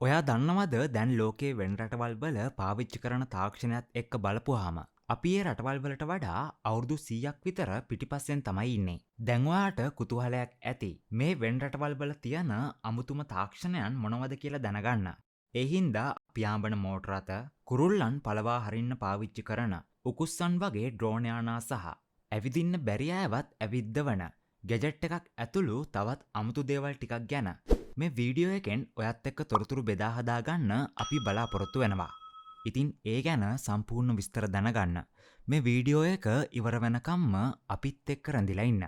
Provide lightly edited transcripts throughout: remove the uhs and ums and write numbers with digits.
ඔයා දන්නවද දැන් ලෝකයේ වෙන රටවල් වල පාවිච්චි කරන තාක්ෂණයත් එක්ක බලපුවාම අපි ඒ රටවල් වලට වඩා අවුරුදු 100ක් විතර පිටිපස්සෙන් තමයි ඉන්නේ. දැන් ඔයාට කුතුහලයක් ඇති. මේ වෙන රටවල් වල තියෙන අමුතුම තාක්ෂණයන් මොනවද කියලා දැනගන්න. ඒ හින්දා පියාඹන මෝටර රථ, කුරුල්ලන් පළවා හරින්න පාවිච්චි කරන උකුස්සන් වගේ ඩ්‍රෝන් යානා සහ ඇවිදින්න බැරි අයවත් ඇවිද්දවන ගැජට් එකක් ඇතුළු තවත් අමුතු දේවල් ටිකක් ගැන මේ වීඩියෝ එකෙන් ඔයත් එක්ක තොරතුරු බෙදා හදා ගන්න අපි බලාපොරොත්තු වෙනවා. ඉතින් ඒ ගැන සම්පූර්ණ විස්තර දැනගන්න මේ වීඩියෝ එක ඉවර වෙනකම්ම අපිත් එක්ක රැඳිලා ඉන්න.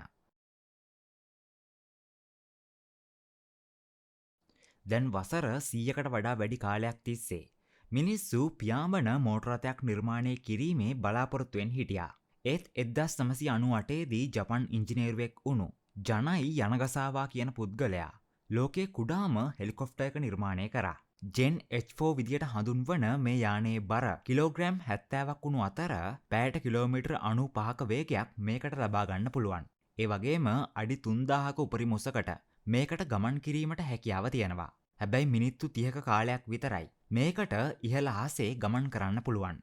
දැන් වසර 100කට වඩා වැඩි කාලයක් තිස්සේ මිනිස්සු පියාඹන මෝටර රථයක් නිර්මාණය කිරීමේ බලාපොරොත්තුවෙන් හිටියා. ඒත් 1998 දී ජපන් ඉංජිනේරුවෙක් වුණු ජනයි යනගසාවා කියන පුද්ගලයා ලෝකේ කුඩාම හෙලිකොප්ටර් එක නිර්මාණය කරා. ජෙන් H4 විදියට හඳුන්වන මේ යානයේ බර කිලෝග්‍රෑම් 70ක් වුණු අතර පැයට කිලෝමීටර් 95ක වේගයක් මේකට ලබා ගන්න පුළුවන්. ඒ වගේම අඩි 3000ක උපරිම උසකට මේකට ගමන් කිරීමට හැකියාව තියෙනවා. හැබැයි මිනිත්තු 30ක කාලයක් විතරයි මේකට ඉහළ අහසේ ගමන් කරන්න පුළුවන්.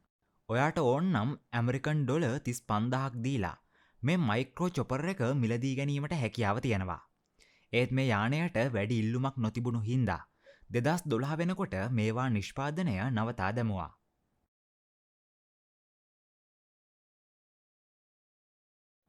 ඔයාට ඕන්නම් ඇමරිකන් ඩොලර් 35000ක් දීලා මේ මයික්‍රෝ චොපර් එක මිලදී ගැනීමට හැකියාව තියෙනවා. ඒත් මේ යානයට වැඩි ඉල්ලුමක් නොතිබුණු හින්දා 2012 වෙනකොට මේවා නිෂ්පාදනය නවතා දැමුවා.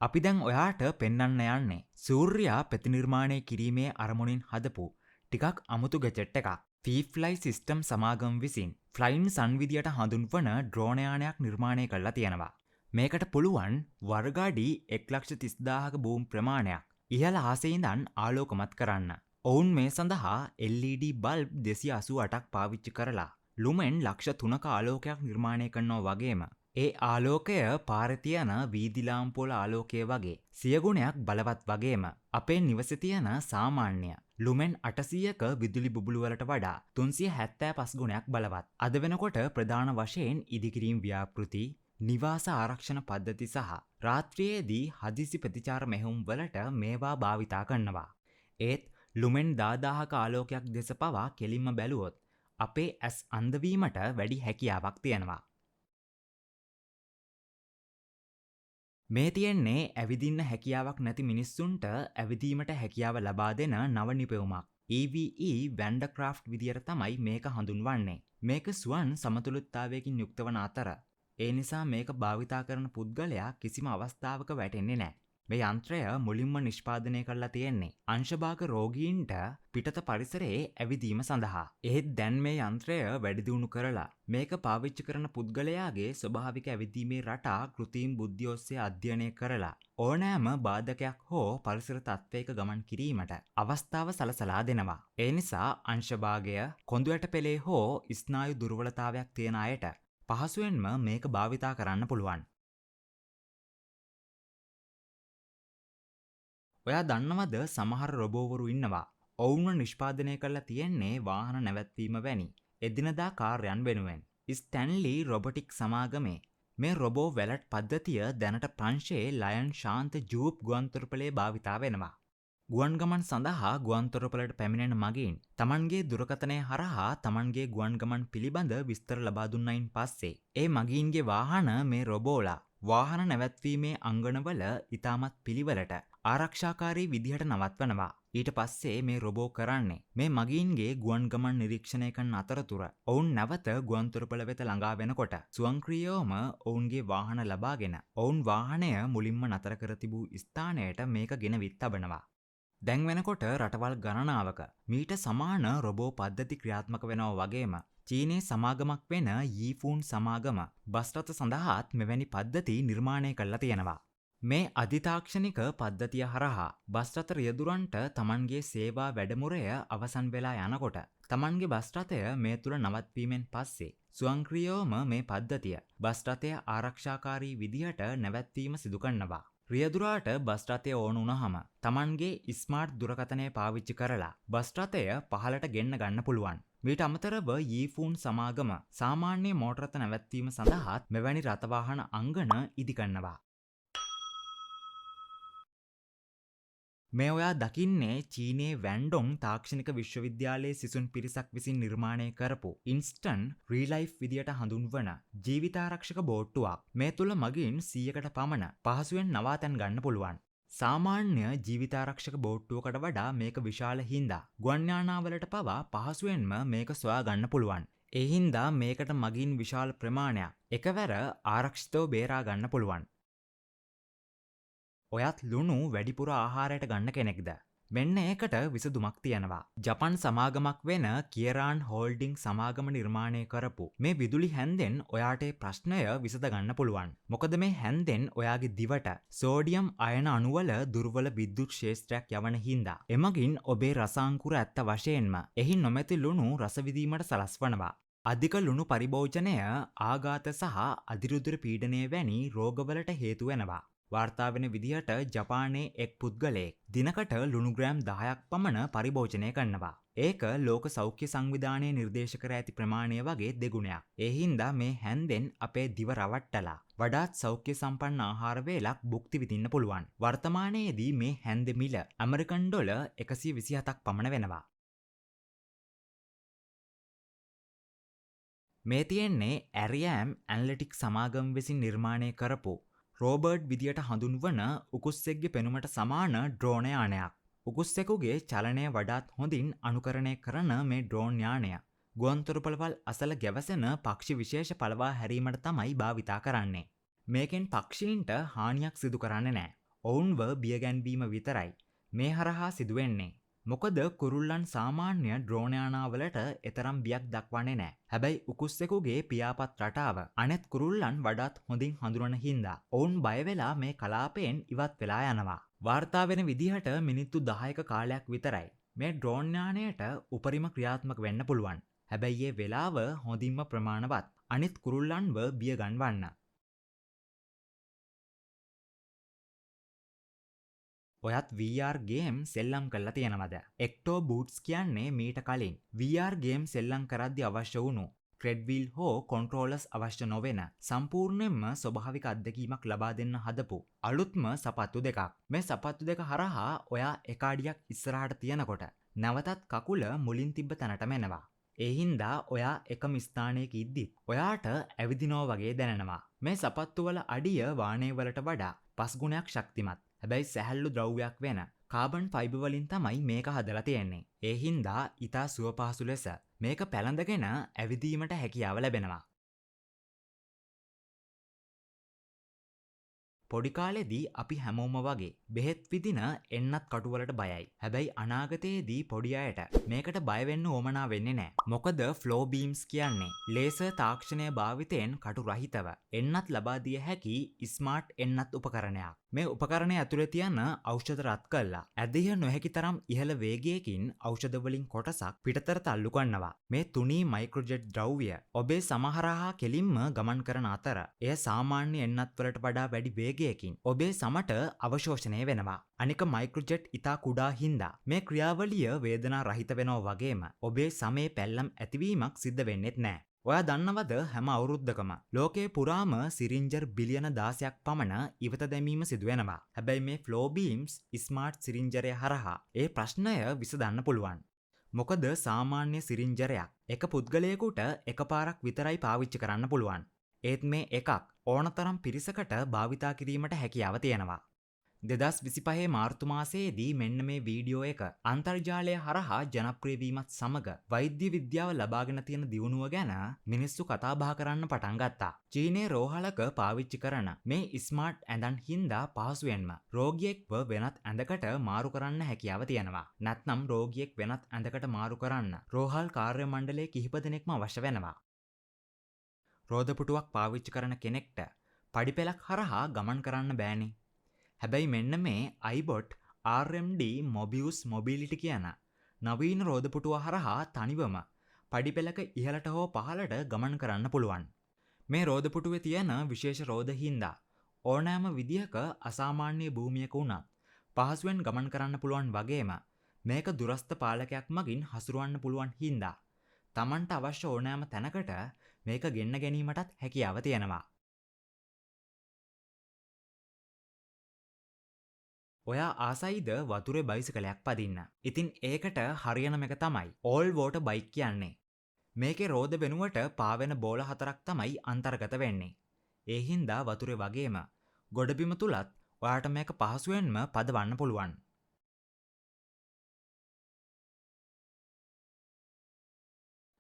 අපි දැන් ඔයාට පෙන්වන්න යන්නේ සූර්යයා ප්‍රතිනිර්මාණය කිරීමේ අරමුණින් හදපු ටිකක් අමුතු ගැජට් එකක්. ෆීෆ්ලයි සිස්ටම් සමාගම විසින් ෆ්ලයින් සන් විදියට හඳුන්වන ඩ්‍රෝන යානයක් නිර්මාණය කරලා තියෙනවා. මේකට පුළුවන් වර්ගාඩි 1,30,000ක භූමි ප්‍රමාණයක් ඉහළ අහසේ ඉඳන් ආලෝකමත් කරන්න. ඔවුන් මේ සඳහා LED බල්බ් 288ක් පාවිච්චි කරලා ලුමෙන් ලක්ෂ 3ක ආලෝකයක් නිර්මාණය කරනවා වගේම ඒ ආලෝකය පාරේ තියෙන වීදි ලාම්පු වල ආලෝකය වගේ 100 ගුණයක් බලවත් වගේම අපේ නිවසේ තියෙන සාමාන්‍ය ලුමෙන් 800ක විදුලි බුබුලු වලට වඩා 375 ගුණයක් බලවත්. අද වෙනකොට ප්‍රධාන වශයෙන් ඉදිකිරීම් ව්‍යාපෘති, නිවාස ආරක්ෂණ පද්ධති සහ රාත්‍රියේදී හදිසි ප්‍රතිචාර මෙහෙයුම් වලට මේවා භාවිතා කරනවා. ඒත් ලුමෙන් 10000ක ආලෝකයක් දෙස පවා කෙලින්ම බැලුවොත් අපේ ඇස් අන්ධ වීමට වැඩි හැකියාවක් තියෙනවා. මේ තියෙන්නේ ඇවිදින්න හැකියාවක් නැති මිනිස්සුන්ට ඇවිදීමට හැකියාව ලබා දෙන නව නිපැයුමක්. EVE වැන්ඩර්ක්‍රාෆ්ට් විදියට තමයි මේක හඳුන්වන්නේ. මේක ස්වන් සමතුලිතතාවයකින් යුක්ත වන අතර ඒ නිසා මේක භාවිතා කරන පුද්ගලයා කිසිම අවස්ථාවක වැටෙන්නේ නැහැ. මේ යන්ත්‍රය මුලින්ම නිෂ්පාදනය කරලා තියෙන්නේ අංශභාග රෝගීන්ට පිටත පරිසරයේ ඇවිදීම සඳහා. ඒත් දැන් මේ යන්ත්‍රය වැඩි දියුණු කරලා මේක පාවිච්චි කරන පුද්ගලයාගේ ස්වභාවික ඇවිදීමේ රටා කෘත්‍රිම බුද්ධිය ඔස්සේ අධ්‍යයනය කරලා ඕනෑම බාධකයක් හෝ පරිසර තත්ත්වයක ගමන් කිරීමට අවස්ථාව සලසලා දෙනවා. ඒ නිසා අංශභාගය, කොඳු ඇට පෙළේ හෝ ස්නායු දුර්වලතාවයක් තියෙන අයට පහසුවෙන්ම මේක භාවිතා කරන්න පුළුවන්. ඔයා දන්නවද සමහර රොබෝවරු ඉන්නවා. ඔවුන්ව නිෂ්පාදනය කරලා තියෙන්නේ වාහන නැවැත්වීම වැනි එදිනදා කාර්යයන් වෙනුවෙන්. ස්ටැන්ලි රොබොටික් සමාගමේ මේ රොබෝ වැලට් පද්ධතිය දැනට ප්‍රංශයේ ලයන් ශාන්ත ජූප් ගුවන්තොටුපළේ භාවිතා වෙනවා. ගුවන් ගමන් සඳහා ගුවන්තොටුපළට පැමිණෙන මගීන් තමන්ගේ දුරකථනය හරහා තමන්ගේ ගුවන් ගමන් පිළිබඳ විස්තර ලබා දුන්නයින් පස්සේ ඒ මගීන්ගේ වාහන මේ රොබෝලා වාහන නැවැත්වීමේ අංගණවල ඉතාමත් පිළිවෙලට ආරක්ෂාකාරී විදිහට නවත්වනවා. ඊට පස්සේ මේ රොබෝ කරන්නේ මේ මගීන්ගේ ගුවන් ගමන් නිරීක්ෂණය කරන අතරතුර ඔවුන් නැවත ගුවන්තොටුපළ වෙත ළඟා වෙනකොට ස්වයංක්‍රීයවම ඔවුන්ගේ වාහන ලබාගෙන ඔවුන් වාහනය මුලින්ම නතර කර තිබූ ස්ථානයට මේක ගෙනවිත් තබනවා. දැන් වෙනකොට රටවල් ගණනාවක මීට සමාන රොබෝ පද්ධති ක්‍රියාත්මක වෙනවා වගේම චීනයේ සමාගමක් වෙන යීෆූන් සමාගම බස් රථ සඳහාත් මෙවැනි පද්ධති නිර්මාණය කරලා තියෙනවා. මේ අධිතාක්ෂණික පද්ධතිය හරහා බස් රථ රියදුරන්ට තමන්ගේ සේවා වැඩමුරය අවසන් වෙලා යනකොට තමන්ගේ බස් රථය මේ තුල නවත්වීමෙන් පස්සේ ස්වයංක්‍රීයවම මේ පද්ධතිය බස් රථය ආරක්ෂාකාරී විදිහට නැවැත්වීම සිදු කරනවා. රියදුරාට බස් රථය ඕන වුණාම තමන්ගේ ස්මාර්ට් දුරකථනය පාවිච්චි කරලා බස් රථය පහළට ගෙන්න ගන්න පුළුවන්. මීට අමතරව යීෆූන් සමාගම සාමාන්‍ය මෝටර රථ නැවැත්වීම සඳහාත් මෙවැනි රථ වාහන අංගන ඉදි කරනවා. මේ ඔයා දකින්නේ චීනයේ වැන්ඩොන් තාක්ෂණික විශ්වවිද්‍යාලයේ සිසුන් පිරිසක් විසින් නිර්මාණය කරපු ඉන්ස්ටන් රීලයිෆ් විදියට හඳුන්වන ජීවිතාරක්ෂක බෝට්ටුවක්. මේ තුල මගින් 100කට පමණ පහසුවෙන් නවාතැන් ගන්න පුළුවන්. සාමාන්‍ය ජීවිතාරක්ෂක බෝට්ටුවකට වඩා මේක විශාල හින්දා ගුවන් යානාවලට පවා පහසුවෙන්ම මේක සොයා ගන්න පුළුවන්. ඒ හින්දා මේකට මගින් විශාල ප්‍රමාණයක් එකවර ආරක්ෂිතව බේරා ගන්න පුළුවන්. ඔයත් ලුණු වැඩිපුර ආහාරයට ගන්න කෙනෙක්ද? මෙන්න ඒකට විසඳුමක් තියෙනවා. ජපන් සමාගමක් වෙන කියරාන් හෝල්ඩිං සමාගම නිර්මාණය කරපු මේ විදුලි හැන්දෙන් ඔයාට ප්‍රශ්නය විසඳ ගන්න පුළුවන්. මොකද මේ හැන්දෙන් ඔයාගේ දිවට සෝඩියම් අයන අණුවල දුර්වල විද්‍යුත් ක්ෂේත්‍රයක් යවන හින්දා එමගින් ඔබේ රසාංකුර ඇත්ත වශයෙන්ම එහි නොමැති ලුණු රස විඳීමට සලස්වනවා. අධික ලුණු පරිභෝජනය ආඝාත සහ අධිරුධිර පීඩනය වැනි රෝගවලට හේතු වෙනවා. වාර්තා වෙන විදිහට ජපානයේ එක් පුද්ගලයෙක් දිනකට ලුණු ග්‍රෑම් 10ක් පමණ පරිභෝජනය කරනවා. ඒක ලෝක සෞඛ්‍ය සංවිධානයේ නිර්දේශ කර ඇති ප්‍රමාණය වගේ දෙගුණයක්. ඒ හින්දා මේ හැන්දෙන් අපේ දිව රවට්ටලා වඩාත් සෞඛ්‍ය සම්පන්න ආහාර වේලක් භුක්ති විඳින්න පුළුවන්. වර්තමානයේදී මේ හැන්ද මිල ඇමරිකන් ඩොලර් 127ක් පමණ වෙනවා. මේ තියෙන්නේ ඇරියම් ඇනලිටික් සමාගම විසින් නිර්මාණය කරපු රෝබර්ට් විදියට හඳුන්වන උකුස්සෙක්ගේ පෙනුමට සමාන ඩ්‍රෝන යානයක්. උකුස්සෙකුගේ චලනය වඩාත් හොඳින් අනුකරණය කරන මේ ඩ්‍රෝන් යානය ගුවන්තොටුපළවල් අසල ගැවසෙන පක්ෂි විශේෂ පළවා හැරීමට තමයි භාවිතා කරන්නේ. මේකෙන් පක්ෂීන්ට හානියක් සිදු කරන්නේ නැහැ. ඔවුන්ව බියගැන්වීම විතරයි මේ හරහා සිදුවෙන්නේ. මොකද කුරුල්ලන් සාමාන්‍ය ඩ්‍රෝන යානාවලට එතරම් බියක් දක්වන්නේ නැහැ. හැබැයි උකුස්සෙකුගේ පියාපත් රටාව අනෙත් කුරුල්ලන් වඩාත් හොඳින් හඳුනන හින්දා ඔවුන් බය වෙලා මේ කලාපයෙන් ඉවත් වෙලා යනවා. වාර්තා වෙන විදිහට මිනිත්තු 10ක කාලයක් විතරයි මේ ඩ්‍රෝන් යානයට උපරිම ක්‍රියාත්මක වෙන්න පුළුවන්. හැබැයි ඒ වෙලාව හොඳින්ම ප්‍රමාණවත් අනිත් කුරුල්ලන්ව බිය ගන්වන්න. ඔයත් VR ගේම් සෙල්ලම් කරලා තියෙනවද? එක්ටෝ බූට්ස් කියන්නේ මීට කලින් VR ගේම් සෙල්ලම් කරද්දී අවශ්‍ය වුණු ට්‍රෙඩ්විල් හෝ කොන්ට්‍රෝලර්ස් අවශ්‍ය නොවන සම්පූර්ණයෙන්ම ස්වභාවික අත්දැකීමක් ලබා දෙන්න හදපු අලුත්ම සපත්තු දෙකක්. මේ සපත්තු දෙක හරහා ඔයා එක අඩියක් ඉස්සරහට තියනකොට නැවතත් කකුල මුලින් තිබ්බ තැනටම එනවා. ඒ හින්දා ඔයා එකම ස්ථානයක ඉද්දිත් ඔයාට ඇවිදිනවා වගේ දැනෙනවා. මේ සපත්තු වල අඩිය වාහනේ වලට වඩා 5 ගුණයක් ශක්තිමත්. හැබැයි සැහැල්ලු ද්‍රව්‍යයක් වෙන කාබන් ෆයිබර් වලින් තමයි මේක හදලා තියෙන්නේ. ඒ හින්දා ඊටා සුවපහසු ලෙස මේක පැලඳගෙන ඇවිදීමට හැකියාව ලැබෙනවා. පොඩි කාලෙදී අපි හැමෝම වගේ බෙහෙත් විදින එන්නත් කටුවලට බයයි. හැබැයි අනාගතයේදී පොඩි අයට මේකට බය වෙන්න උවමනා වෙන්නේ නැහැ. මොකද ෆ්ලෝ බීම්ස් කියන්නේ ලේසර් තාක්ෂණය භාවිතයෙන් කටු රහිතව එන්නත් ලබා දිය හැකි ස්මාර්ට් එන්නත් උපකරණයක්. මේ උපකරණය ඇතුලේ තියෙන ඖෂධ රත් කළා ඇදිය නොහැකි තරම් ඉහළ වේගයකින් ඖෂධ වලින් කොටසක් පිටතට තල්ලු කරනවා. මේ තුනී මයික්‍රොජෙට් ද්‍රව්‍ය ඔබේ සමහරහා කෙලින්ම ගමන් කරන අතර එය සාමාන්‍ය එන්නත් වලට වඩා වැඩි වේගයකින් ඔබේ සමට අවශෝෂණය වෙනවා. අනික මයික්‍රොජෙට් ඉතා කුඩා හින්දා මේ ක්‍රියාවලිය වේදනා රහිත වෙනවා වගේම ඔබේ සමේ පැල්ලම් ඇතිවීමක් සිද්ධ වෙන්නේත් නැහැ. ඔයා දන්නවද හැම අවුරුද්දකම ලෝකේ පුරාම සිරින්ජර් බිලියන 16ක් පමණ ඉවත දැමීම සිදු වෙනවා. හැබැයි මේ ෆ්ලෝ බීම්ස් ස්මාර්ට් සිරින්ජරය හරහා ඒ ප්‍රශ්නය විසඳන්න පුළුවන්. මොකද සාමාන්‍ය සිරින්ජරයක් එක පුද්ගලයෙකුට එකපාරක් විතරයි පාවිච්චි කරන්න පුළුවන්. ඒත් මේ එකක් ඕනතරම් පිරිසකට භාවිතා කිරීමට හැකියාව තියෙනවා. 2025 මාර්තු මාසයේදී මෙන්න මේ වීඩියෝ එක අන්තර්ජාලය හරහා ජනප්‍රිය වීමත් සමග වෛද්‍ය විද්‍යාව ලබාගෙන තියෙන දියුණුව ගැන මිනිස්සු කතා බහ කරන්න පටන් ගත්තා. චීනයේ රෝහලක පාවිච්චි කරන මේ ස්මාර්ට් ඇඳන් හින්දා පහසුවෙන්ම රෝගියෙක්ව වෙනත් ඇඳකට මාරු කරන්න හැකියාව තියෙනවා. නැත්නම් රෝගියෙක් වෙනත් ඇඳකට මාරු කරන්න රෝහල් කාර්ය මණ්ඩලයේ කිහිප දෙනෙක්ම අවශ්‍ය වෙනවා. රෝදපුටුවක් පාවිච්චි කරන කෙනෙක්ට පඩිපෙළක් හරහා ගමන් කරන්න බෑනේ. හැබැයි මෙන්න මේ iBot RMD Mobius Mobility කියන නවීන රෝදපුටුව හරහා තනිවම පඩිපෙළක ඉහළට හෝ පහළට ගමන් කරන්න පුළුවන්. මේ රෝදපුටුවේ තියෙන විශේෂ රෝද හින්දා ඕනෑම විදිහක අසාමාන්‍ය භූමියක වුණත් පහසුවෙන් ගමන් කරන්න පුළුවන් වගේම මේක දුරස්ථ පාලකයක් මගින් හසුරවන්න පුළුවන් හින්දා Tamanට අවශ්‍ය ඕනෑම තැනකට මේක ගෙන්න ගැනීමටත් හැකියාව තියෙනවා. ඔයා ආසයිද වතුරේ බයිසිකලයක් පදින්න. ඉතින් ඒකට හරියනම එක තමයි all water bike කියන්නේ. මේකේ රෝද වෙනුවට පාවෙන බෝල 4ක් තමයි අන්තර්ගත වෙන්නේ. ඒ හින්දා වතුරේ වගේම ගොඩබිම තුලත් ඔයාට මේක පහසුවෙන්ම පදවන්න පුළුවන්.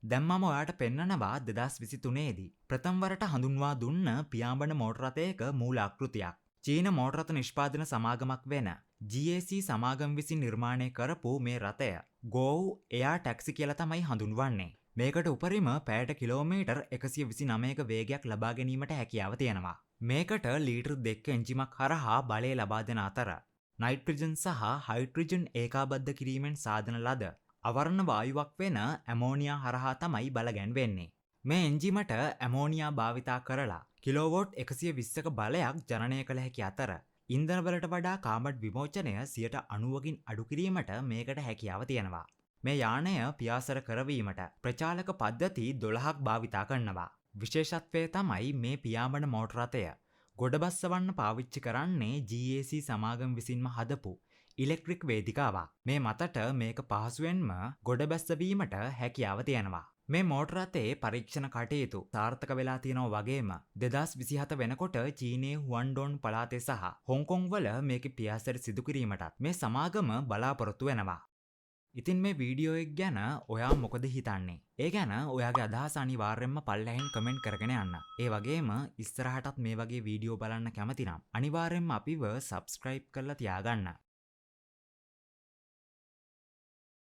දැන් මම ඔයාට පෙන්නනවා 2023 දී ප්‍රථම වරට හඳුන්වා දුන්න පියාඹන මෝටර රථයක මූල ආකෘතියක්. චීන මෝටර රථ නිෂ්පාදන සමාගමක් වෙන GAC සමාගම විසින් නිර්මාණය කරපු මේ රථය Go Air Taxi කියලා තමයි හඳුන්වන්නේ. මේකට උපරිම පැයට කිලෝමීටර් 129ක වේගයක් ලබා ගැනීමට හැකියාව තියෙනවා. මේකට ලීටර් 2 එන්ජිමක් හරහා බලය ලබා දෙන අතර නයිට්‍රජන් සහ හයිඩ්‍රජන් ඒකාබද්ධ කිරීමෙන් සාධන ලද අවර්ණ වායුවක් වෙන ඇමෝනියා හරහා තමයි බලගැන්වෙන්නේ. මේ එන්ජිමට ඇමෝනියා භාවිතා කරලා කිලෝවෝට් 120ක බලයක් ජනනය කළ හැකි අතර ඉන්ධනවලට වඩා කාබන් විමෝචනය 90%කින් අඩු කිරීමට මේකට හැකියාව තියෙනවා. මේ යානය පියාසර කරවීමට ප්‍රචාලක පද්ධති 12ක් භාවිතා කරනවා. විශේෂත්වය තමයි මේ පියාඹන මෝටර රථය ගොඩබස්සවන්න පාවිච්චි කරන්නේ GAC සමාගම විසින්ම හදපු ඉලෙක්ට්‍රික් වේදිකාවක්. මේ මතට මේක පහසුවෙන්ම ගොඩබැස්සවීමට හැකියාව තියෙනවා. මේ මෝටර රථයේ පරීක්ෂණ කටයුතු සාර්ථක වෙලා තියෙනවා වගේම 2027 වෙනකොට චීනයේ හුවන්ඩෝන් පළාතේ සහ හොංකොං වල මේකේ පියාසර සිදු කිරීමටත් මේ සමාගම බලාපොරොත්තු වෙනවා. ඉතින් මේ වීඩියෝ එක ගැන ඔයා මොකද හිතන්නේ? ඒ ගැන ඔයාගේ අදහස අනිවාර්යයෙන්ම පල්ලෙහෙන් කමෙන්ට් කරගෙන යන්න. ඒ වගේම ඉස්සරහටත් මේ වගේ වීඩියෝ බලන්න කැමති නම් අනිවාර්යයෙන්ම අපිව subscribe කරලා තියාගන්න.